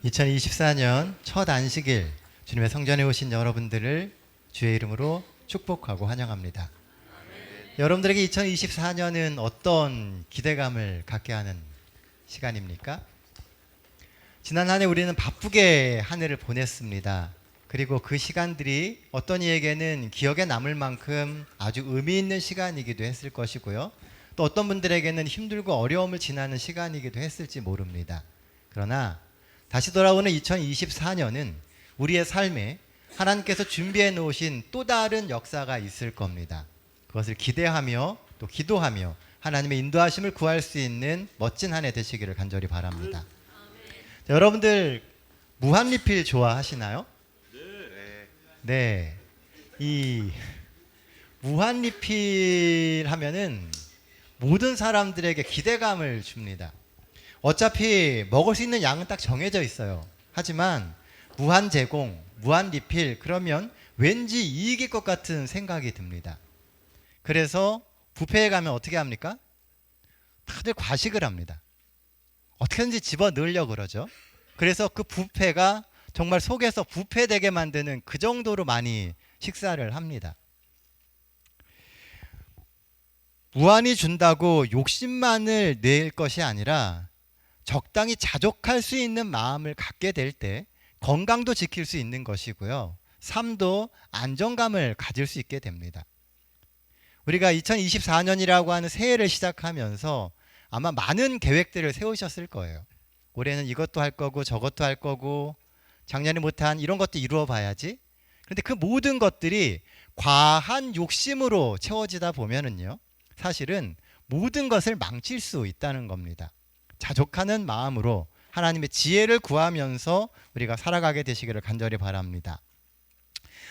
2024년 첫 안식일 주님의 성전에 오신 여러분들을 주의 이름으로 축복하고 환영합니다. 여러분들에게 2024년은 어떤 기대감을 갖게 하는 시간입니까? 지난 한 해 우리는 바쁘게 한 해를 보냈습니다. 그리고 그 시간들이 어떤 이에게는 기억에 남을 만큼 아주 의미 있는 시간이기도 했을 것이고요. 또 어떤 분들에게는 힘들고 어려움을 지나는 시간이기도 했을지 모릅니다. 그러나 다시 돌아오는 2024년은 우리의 삶에 하나님께서 준비해 놓으신 또 다른 역사가 있을 겁니다. 그것을 기대하며 또 기도하며 하나님의 인도하심을 구할 수 있는 멋진 한 해 되시기를 간절히 바랍니다. 자, 여러분들 무한리필 좋아하시나요? 네. 이 무한리필 하면은 모든 사람들에게 기대감을 줍니다. 어차피 먹을 수 있는 양은 딱 정해져 있어요. 하지만 무한 제공, 무한 리필 그러면 왠지 이익일 것 같은 생각이 듭니다. 그래서 뷔페에 가면 어떻게 합니까? 다들 과식을 합니다. 어떻게든지 집어넣으려고 그러죠. 그래서 그 뷔페가 정말 속에서 뷔페되게 만드는 그 정도로 많이 식사를 합니다. 무한히 준다고 욕심만을 낼 것이 아니라 적당히 자족할 수 있는 마음을 갖게 될 때 건강도 지킬 수 있는 것이고요. 삶도 안정감을 가질 수 있게 됩니다. 우리가 2024년이라고 하는 새해를 시작하면서 아마 많은 계획들을 세우셨을 거예요. 올해는 이것도 할 거고 저것도 할 거고 작년에 못한 이런 것도 이루어 봐야지. 그런데 그 모든 것들이 과한 욕심으로 채워지다 보면은요. 사실은 모든 것을 망칠 수 있다는 겁니다. 자족하는 마음으로 하나님의 지혜를 구하면서 우리가 살아가게 되시기를 간절히 바랍니다.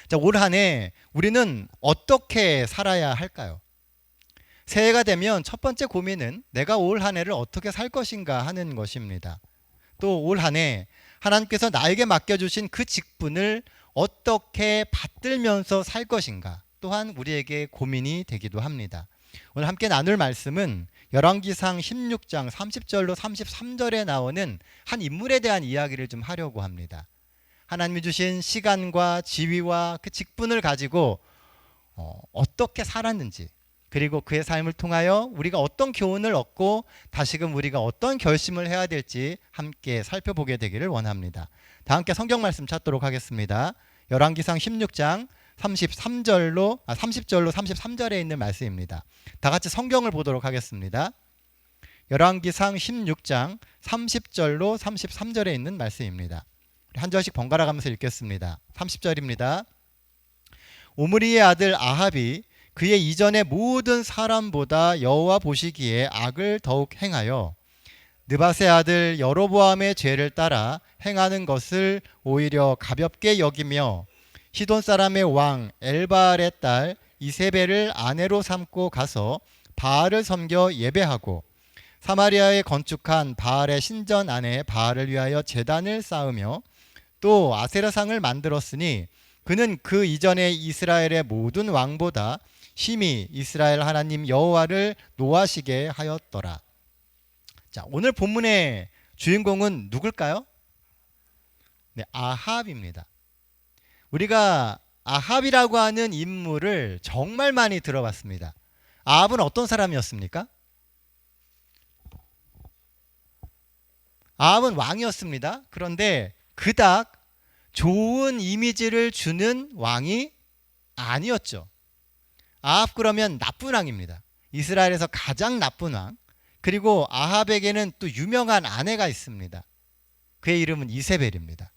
자, 올 한 해 우리는 어떻게 살아야 할까요? 새해가 되면 첫 번째 고민은 내가 올 한 해를 어떻게 살 것인가 하는 것입니다. 또 올 한 해 하나님께서 나에게 맡겨주신 그 직분을 어떻게 받들면서 살 것인가 또한 우리에게 고민이 되기도 합니다. 오늘 함께 나눌 말씀은 열왕기상 16장 30절로 33절에 나오는 한 인물에 대한 이야기를 좀 하려고 합니다. 하나님이 주신 시간과 지위와 그 직분을 가지고 어떻게 살았는지 그리고 그의 삶을 통하여 우리가 어떤 교훈을 얻고 다시금 우리가 어떤 결심을 해야 될지 함께 살펴보게 되기를 원합니다. 다 함께 성경 말씀 찾도록 하겠습니다. 열왕기상 16장 30절로 33절에 있는 말씀입니다. 다 같이 성경을 보도록 하겠습니다. 열왕기상 16장 30절로 33절에 있는 말씀입니다. 한 절씩 번갈아 가면서 읽겠습니다. 30절입니다. 오므리의 아들 아합이 그의 이전의 모든 사람보다 여호와 보시기에 악을 더욱 행하여 느밧의 아들 여로보암의 죄를 따라 행하는 것을 오히려 가볍게 여기며 시돈 사람의 왕 엘바알의 딸 이세벨을 아내로 삼고 가서 바알을 섬겨 예배하고 사마리아에 건축한 바알의 신전 안에 바알을 위하여 제단을 쌓으며 또 아세라상을 만들었으니 그는 그 이전에 이스라엘의 모든 왕보다 심히 이스라엘 하나님 여호와를 노하시게 하였더라. 자, 오늘 본문의 주인공은 누굴까요? 네, 아합입니다. 우리가 아합이라고 하는 인물을 정말 많이 들어봤습니다. 아합은 어떤 사람이었습니까? 아합은 왕이었습니다. 그런데 그닥 좋은 이미지를 주는 왕이 아니었죠. 아합 그러면 나쁜 왕입니다. 이스라엘에서 가장 나쁜 왕. 그리고 아합에게는 또 유명한 아내가 있습니다. 그의 이름은 이세벨입니다.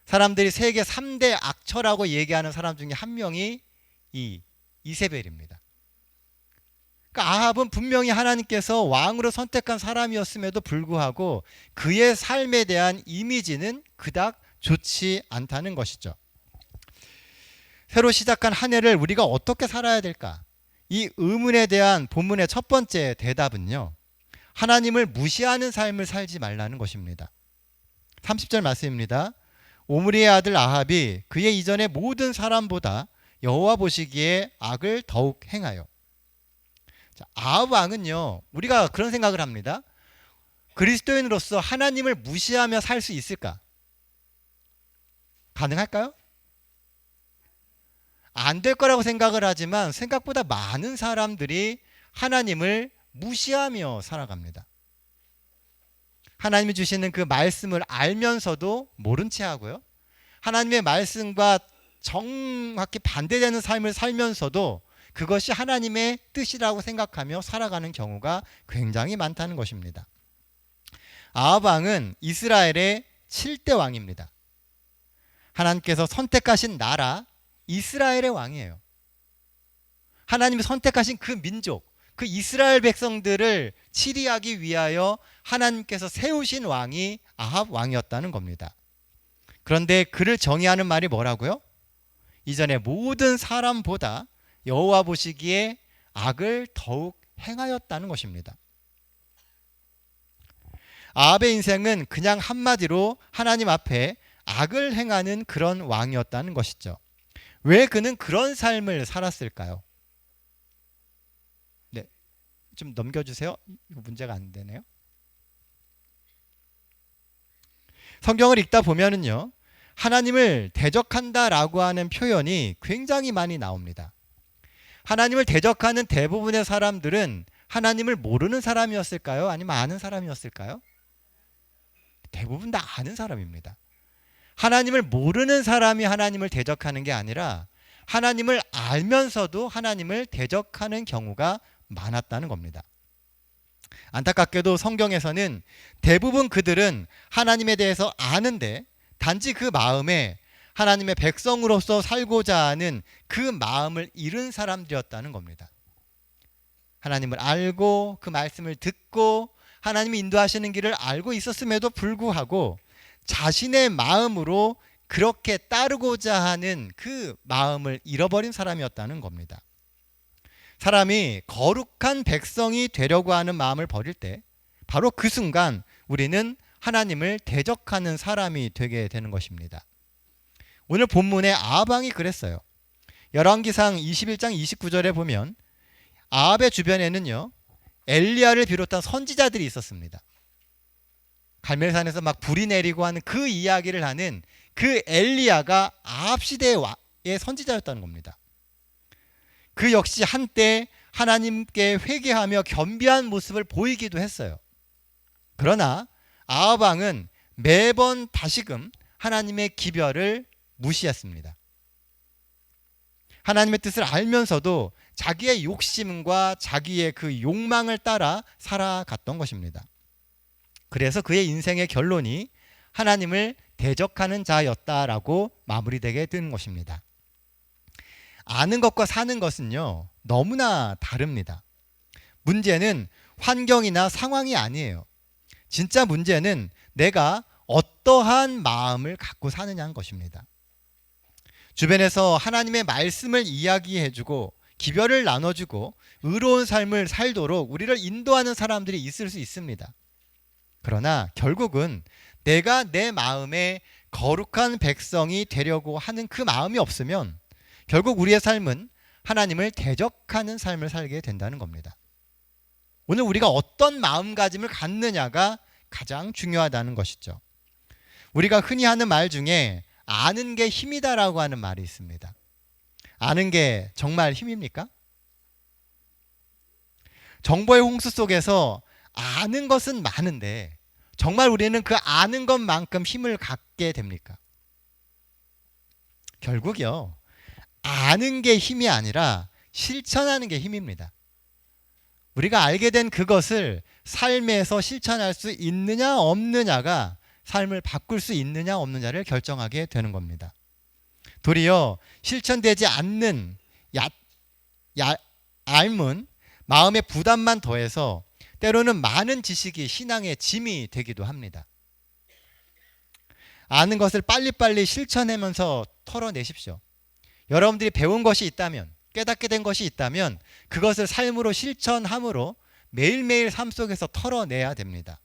사람들이 세계 3대 악처라고 얘기하는 사람 중에 한 명이 이 이세벨입니다. 그러니까 아합은 분명히 하나님께서 왕으로 선택한 사람이었음에도 불구하고 그의 삶에 대한 이미지는 그닥 좋지 않다는 것이죠. 새로 시작한 한 해를 우리가 어떻게 살아야 될까? 이 의문에 대한 본문의 첫 번째 대답은요. 하나님을 무시하는 삶을 살지 말라는 것입니다. 30절 말씀입니다. 오므리의 아들 아합이 그의 이전의 모든 사람보다 여호와 보시기에 악을 더욱 행하여. 자, 아합 왕은요. 우리가 그런 생각을 합니다. 그리스도인으로서 하나님을 무시하며 살 수 있을까? 가능할까요? 안 될 거라고 생각을 하지만 생각보다 많은 사람들이 하나님을 무시하며 살아갑니다. 하나님이 주시는 그 말씀을 알면서도 모른 채 하고요. 하나님의 말씀과 정확히 반대되는 삶을 살면서도 그것이 하나님의 뜻이라고 생각하며 살아가는 경우가 굉장히 많다는 것입니다. 아합 왕은 이스라엘의 7대 왕입니다. 하나님께서 선택하신 나라 이스라엘의 왕이에요. 하나님이 선택하신 그 민족, 그 이스라엘 백성들을 치리하기 위하여 하나님께서 세우신 왕이 아합 왕이었다는 겁니다. 그런데 그를 정의하는 말이 뭐라고요? 이전에 모든 사람보다 여호와 보시기에 악을 더욱 행하였다는 것입니다. 아합의 인생은 그냥 한마디로 하나님 앞에 악을 행하는 그런 왕이었다는 것이죠. 왜 그는 그런 삶을 살았을까요? 네, 좀 넘겨주세요. 이거 문제가 안 되네요. 성경을 읽다 보면은요, 하나님을 대적한다라고 하는 표현이 굉장히 많이 나옵니다. 하나님을 대적하는 대부분의 사람들은 하나님을 모르는 사람이었을까요? 아니면 아는 사람이었을까요? 대부분 다 아는 사람입니다. 하나님을 모르는 사람이 하나님을 대적하는 게 아니라 하나님을 알면서도 하나님을 대적하는 경우가 많았다는 겁니다. 안타깝게도 성경에서는 대부분 그들은 하나님에 대해서 아는데 단지 그 마음에 하나님의 백성으로서 살고자 하는 그 마음을 잃은 사람들이었다는 겁니다. 하나님을 알고 그 말씀을 듣고 하나님이 인도하시는 길을 알고 있었음에도 불구하고 자신의 마음으로 그렇게 따르고자 하는 그 마음을 잃어버린 사람이었다는 겁니다. 사람이 거룩한 백성이 되려고 하는 마음을 버릴 때 바로 그 순간 우리는 하나님을 대적하는 사람이 되게 되는 것입니다. 오늘 본문의 아합 왕이 그랬어요. 열왕기상 21장 29절에 보면 아합의 주변에는요, 엘리야를 비롯한 선지자들이 있었습니다. 갈멜산에서 막 불이 내리고 하는 그 이야기를 하는 그 엘리야가 아합 시대의 선지자였다는 겁니다. 그 역시 한때 하나님께 회개하며 겸비한 모습을 보이기도 했어요. 그러나 아합 왕은 매번 다시금 하나님의 기별을 무시했습니다. 하나님의 뜻을 알면서도 자기의 욕심과 자기의 그 욕망을 따라 살아갔던 것입니다. 그래서 그의 인생의 결론이 하나님을 대적하는 자였다라고 마무리되게 되는 것입니다. 아는 것과 사는 것은요, 너무나 다릅니다. 문제는 환경이나 상황이 아니에요. 진짜 문제는 내가 어떠한 마음을 갖고 사느냐는 것입니다. 주변에서 하나님의 말씀을 이야기해주고 기별을 나눠주고 의로운 삶을 살도록 우리를 인도하는 사람들이 있을 수 있습니다. 그러나 결국은 내가 내 마음에 거룩한 백성이 되려고 하는 그 마음이 없으면 결국 우리의 삶은 하나님을 대적하는 삶을 살게 된다는 겁니다. 오늘 우리가 어떤 마음가짐을 갖느냐가 가장 중요하다는 것이죠. 우리가 흔히 하는 말 중에 아는 게 힘이다라고 하는 말이 있습니다. 아는 게 정말 힘입니까? 정보의 홍수 속에서 아는 것은 많은데 정말 우리는 그 아는 것만큼 힘을 갖게 됩니까? 결국요, 아는 게 힘이 아니라 실천하는 게 힘입니다. 우리가 알게 된 그것을 삶에서 실천할 수 있느냐 없느냐가 삶을 바꿀 수 있느냐 없느냐를 결정하게 되는 겁니다. 도리어 실천되지 않는 얇은 마음의 부담만 더해서 때로는 많은 지식이 신앙의 짐이 되기도 합니다. 아는 것을 빨리빨리 실천하면서 털어내십시오. 여러분들이 배운 것이 있다면, 깨닫게 된 것이 있다면 그것을 삶으로 실천함으로 매일매일 삶 속에서 털어내야 됩니다.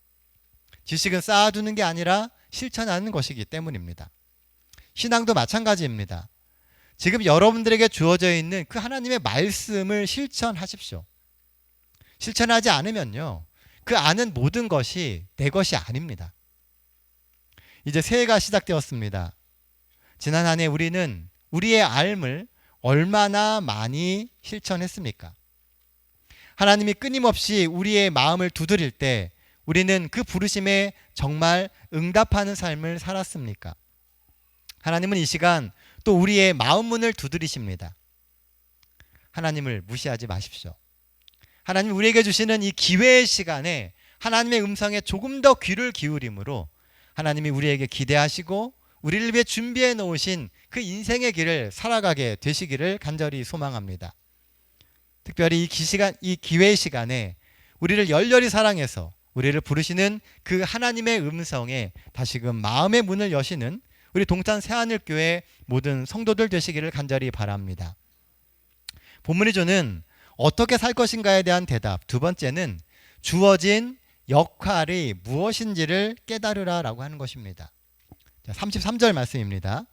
지식은 쌓아두는 게 아니라 실천하는 것이기 때문입니다. 신앙도 마찬가지입니다. 지금 여러분들에게 주어져 있는 그 하나님의 말씀을 실천하십시오. 실천하지 않으면요, 그 아는 모든 것이 내 것이 아닙니다. 이제 새해가 시작되었습니다. 지난 한 해 우리는 우리의 삶을 얼마나 많이 실천했습니까? 하나님이 끊임없이 우리의 마음을 두드릴 때 우리는 그 부르심에 정말 응답하는 삶을 살았습니까? 하나님은 이 시간 또 우리의 마음 문을 두드리십니다. 하나님을 무시하지 마십시오. 하나님 우리에게 주시는 이 기회의 시간에 하나님의 음성에 조금 더 귀를 기울임으로 하나님이 우리에게 기대하시고 우리를 위해 준비해 놓으신 그 인생의 길을 살아가게 되시기를 간절히 소망합니다. 특별히 이 기회의 시간에 우리를 열렬히 사랑해서 우리를 부르시는 그 하나님의 음성에 다시금 마음의 문을 여시는 우리 동탄 새하늘교회 모든 성도들 되시기를 간절히 바랍니다. 본문이 주는 어떻게 살 것인가에 대한 대답, 두 번째는 주어진 역할이 무엇인지를 깨달으라 라고 하는 것입니다. 33절 말씀입니다.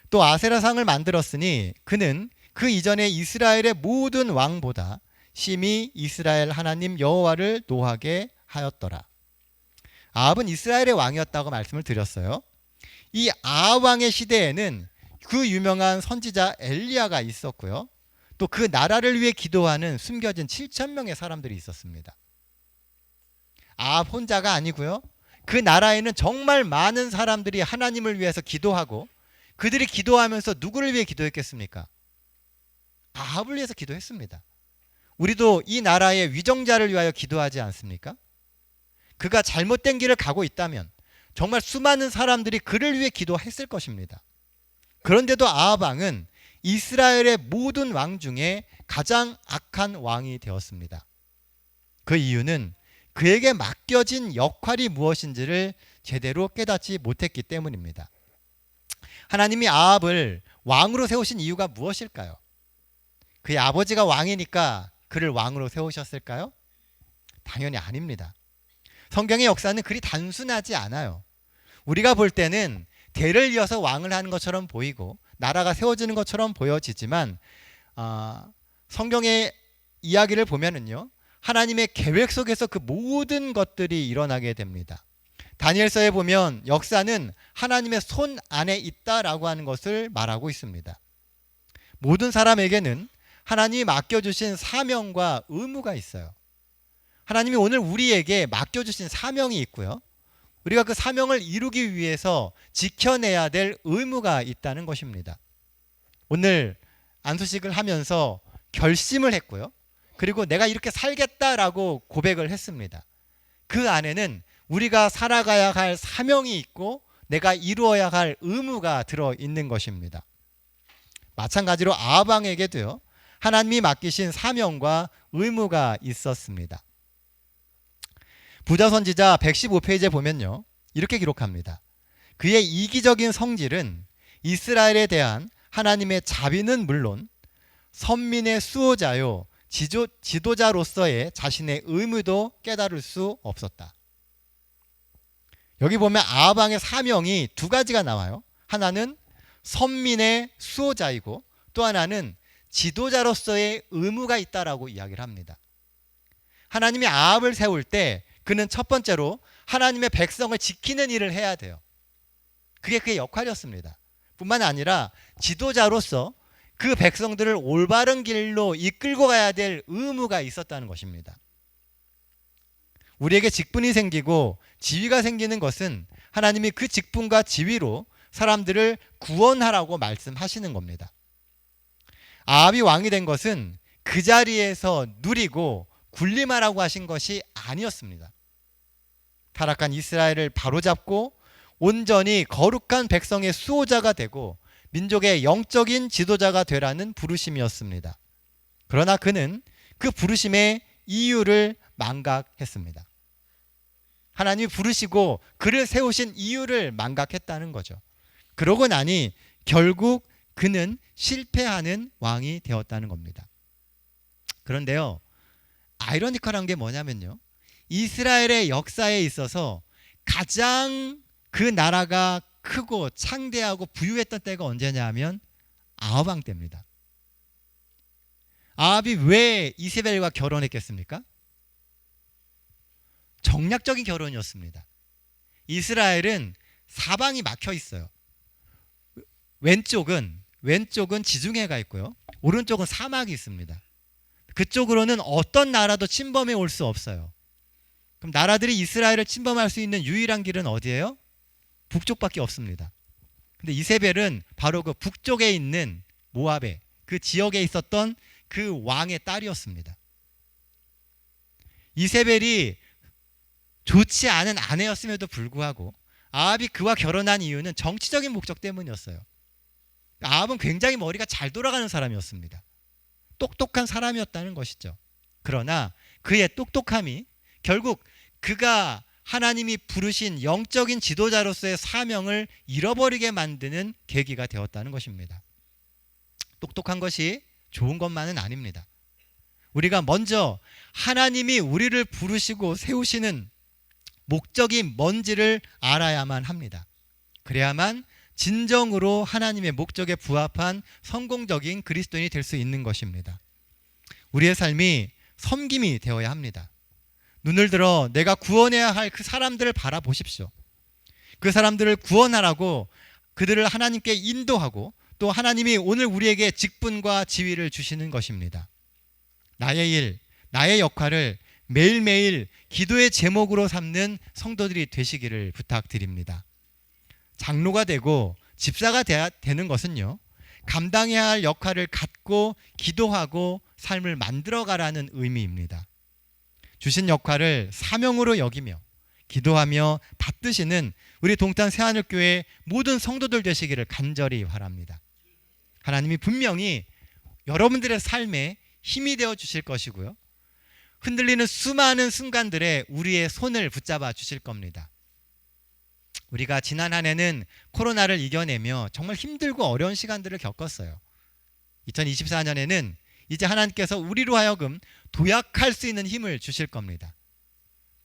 또 아세라상을 만들었으니 그는 그 이전에 이스라엘의 모든 왕보다 심히 이스라엘 하나님 여호와를 노하게 하였더라. 아합은 이스라엘의 왕이었다고 말씀을 드렸어요. 이 아합 왕의 시대에는 그 유명한 선지자 엘리야가 있었고요. 또 그 나라를 위해 기도하는 숨겨진 7,000명의 사람들이 있었습니다. 아합 혼자가 아니고요. 그 나라에는 정말 많은 사람들이 하나님을 위해서 기도하고 그들이 기도하면서 누구를 위해 기도했겠습니까? 아합을 위해서 기도했습니다. 우리도 이 나라의 위정자를 위하여 기도하지 않습니까? 그가 잘못된 길을 가고 있다면 정말 수많은 사람들이 그를 위해 기도했을 것입니다. 그런데도 아합 왕은 이스라엘의 모든 왕 중에 가장 악한 왕이 되었습니다. 그 이유는 그에게 맡겨진 역할이 무엇인지를 제대로 깨닫지 못했기 때문입니다. 하나님이 아합을 왕으로 세우신 이유가 무엇일까요? 그의 아버지가 왕이니까 그를 왕으로 세우셨을까요? 당연히 아닙니다. 성경의 역사는 그리 단순하지 않아요. 우리가 볼 때는 대를 이어서 왕을 하는 것처럼 보이고 나라가 세워지는 것처럼 보여지지만 성경의 이야기를 보면은요, 하나님의 계획 속에서 그 모든 것들이 일어나게 됩니다. 다니엘서에 보면 역사는 하나님의 손 안에 있다라고 하는 것을 말하고 있습니다. 모든 사람에게는 하나님이 맡겨주신 사명과 의무가 있어요. 하나님이 오늘 우리에게 맡겨주신 사명이 있고요. 우리가 그 사명을 이루기 위해서 지켜내야 될 의무가 있다는 것입니다. 오늘 안수식을 하면서 결심을 했고요. 그리고 내가 이렇게 살겠다라고 고백을 했습니다. 그 안에는 우리가 살아가야 할 사명이 있고 내가 이루어야 할 의무가 들어있는 것입니다. 마찬가지로 아합 왕에게도요, 하나님이 맡기신 사명과 의무가 있었습니다. 부자 선지자 115페이지에 보면요, 이렇게 기록합니다. 그의 이기적인 성질은 이스라엘에 대한 하나님의 자비는 물론 선민의 수호자요 지도자로서의 자신의 의무도 깨달을 수 없었다. 여기 보면 아합 왕의 사명이 두 가지가 나와요. 하나는 선민의 수호자이고 또 하나는 지도자로서의 의무가 있다라고 이야기를 합니다. 하나님이 아합을 세울 때 그는 첫 번째로 하나님의 백성을 지키는 일을 해야 돼요. 그게 그의 역할이었습니다. 뿐만 아니라 지도자로서 그 백성들을 올바른 길로 이끌고 가야 될 의무가 있었다는 것입니다. 우리에게 직분이 생기고 지위가 생기는 것은 하나님이 그 직분과 지위로 사람들을 구원하라고 말씀하시는 겁니다. 아합이 왕이 된 것은 그 자리에서 누리고 군림하라고 하신 것이 아니었습니다. 타락한 이스라엘을 바로잡고 온전히 거룩한 백성의 수호자가 되고 민족의 영적인 지도자가 되라는 부르심이었습니다. 그러나 그는 그 부르심의 이유를 망각했습니다. 하나님이 부르시고 그를 세우신 이유를 망각했다는 거죠. 그러고 나니 결국 그는 실패하는 왕이 되었다는 겁니다. 그런데요, 아이러니컬한 게 뭐냐면요, 이스라엘의 역사에 있어서 가장 그 나라가 크고 창대하고 부유했던 때가 언제냐 하면 아합 왕 때입니다. 아합이 왜 이세벨과 결혼했겠습니까? 정략적인 결혼이었습니다. 이스라엘은 사방이 막혀 있어요. 왼쪽은 지중해가 있고요. 오른쪽은 사막이 있습니다. 그쪽으로는 어떤 나라도 침범해 올 수 없어요. 그럼 나라들이 이스라엘을 침범할 수 있는 유일한 길은 어디예요? 북쪽밖에 없습니다. 근데 이세벨은 바로 그 북쪽에 있는 모압의 그 지역에 있었던 그 왕의 딸이었습니다. 이세벨이 좋지 않은 아내였음에도 불구하고 아합이 그와 결혼한 이유는 정치적인 목적 때문이었어요. 아합은 굉장히 머리가 잘 돌아가는 사람이었습니다. 똑똑한 사람이었다는 것이죠. 그러나 그의 똑똑함이 결국 그가 하나님이 부르신 영적인 지도자로서의 사명을 잃어버리게 만드는 계기가 되었다는 것입니다. 똑똑한 것이 좋은 것만은 아닙니다. 우리가 먼저 하나님이 우리를 부르시고 세우시는 목적이 뭔지를 알아야만 합니다. 그래야만 진정으로 하나님의 목적에 부합한 성공적인 그리스도인이 될 수 있는 것입니다. 우리의 삶이 섬김이 되어야 합니다. 눈을 들어 내가 구원해야 할 그 사람들을 바라보십시오. 그 사람들을 구원하라고 그들을 하나님께 인도하고 또 하나님이 오늘 우리에게 직분과 지위를 주시는 것입니다. 나의 일, 나의 역할을 매일매일 기도의 제목으로 삼는 성도들이 되시기를 부탁드립니다. 장로가 되고 집사가 되는 것은요, 감당해야 할 역할을 갖고 기도하고 삶을 만들어가라는 의미입니다. 주신 역할을 사명으로 여기며 기도하며 받드시는 우리 동탄 새하늘교회 모든 성도들 되시기를 간절히 바랍니다. 하나님이 분명히 여러분들의 삶에 힘이 되어 주실 것이고요, 흔들리는 수많은 순간들에 우리의 손을 붙잡아 주실 겁니다. 우리가 지난 한 해는 코로나를 이겨내며 정말 힘들고 어려운 시간들을 겪었어요. 2024년에는 이제 하나님께서 우리로 하여금 도약할 수 있는 힘을 주실 겁니다.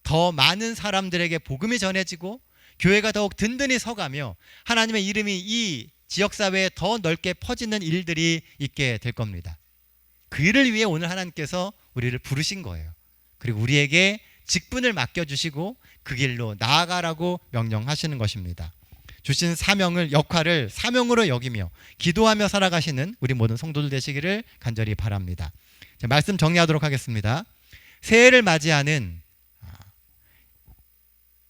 더 많은 사람들에게 복음이 전해지고 교회가 더욱 든든히 서가며 하나님의 이름이 이 지역사회에 더 넓게 퍼지는 일들이 있게 될 겁니다. 그 일을 위해 오늘 하나님께서 우리를 부르신 거예요. 그리고 우리에게 직분을 맡겨주시고 그 길로 나아가라고 명령하시는 것입니다. 주신 사명을, 역할을 사명으로 여기며 기도하며 살아가시는 우리 모든 성도들 되시기를 간절히 바랍니다. 자, 말씀 정리하도록 하겠습니다. 새해를 맞이하는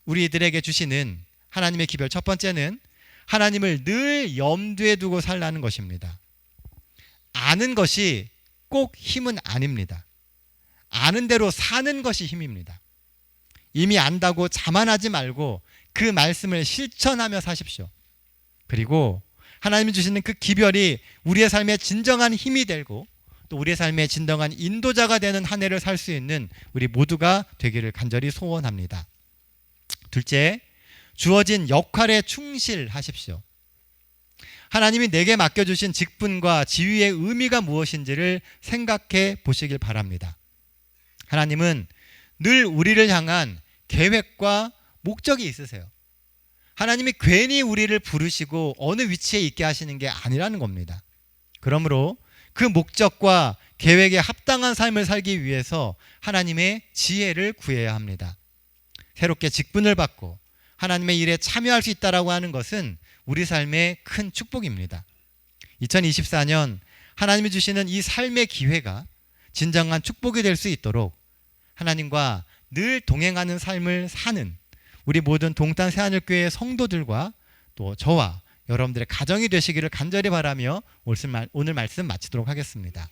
우리들에게 주시는 하나님의 기별, 첫 번째는 하나님을 늘 염두에 두고 살라는 것입니다. 아는 것이 꼭 힘은 아닙니다. 아는 대로 사는 것이 힘입니다. 이미 안다고 자만하지 말고 그 말씀을 실천하며 사십시오. 그리고 하나님이 주시는 그 기별이 우리의 삶에 진정한 힘이 되고 또 우리의 삶에 진정한 인도자가 되는 한 해를 살 수 있는 우리 모두가 되기를 간절히 소원합니다. 둘째, 주어진 역할에 충실하십시오. 하나님이 내게 맡겨주신 직분과 지위의 의미가 무엇인지를 생각해 보시길 바랍니다. 하나님은 늘 우리를 향한 계획과 목적이 있으세요. 하나님이 괜히 우리를 부르시고 어느 위치에 있게 하시는 게 아니라는 겁니다. 그러므로 그 목적과 계획에 합당한 삶을 살기 위해서 하나님의 지혜를 구해야 합니다. 새롭게 직분을 받고 하나님의 일에 참여할 수 있다라고 하는 것은 우리 삶의 큰 축복입니다. 2024년 하나님이 주시는 이 삶의 기회가 진정한 축복이 될 수 있도록 하나님과 늘 동행하는 삶을 사는 우리 모든 동탄 새하늘교회 성도들과 또 저와 여러분들의 가정이 되시기를 간절히 바라며 오늘 말씀 마치도록 하겠습니다.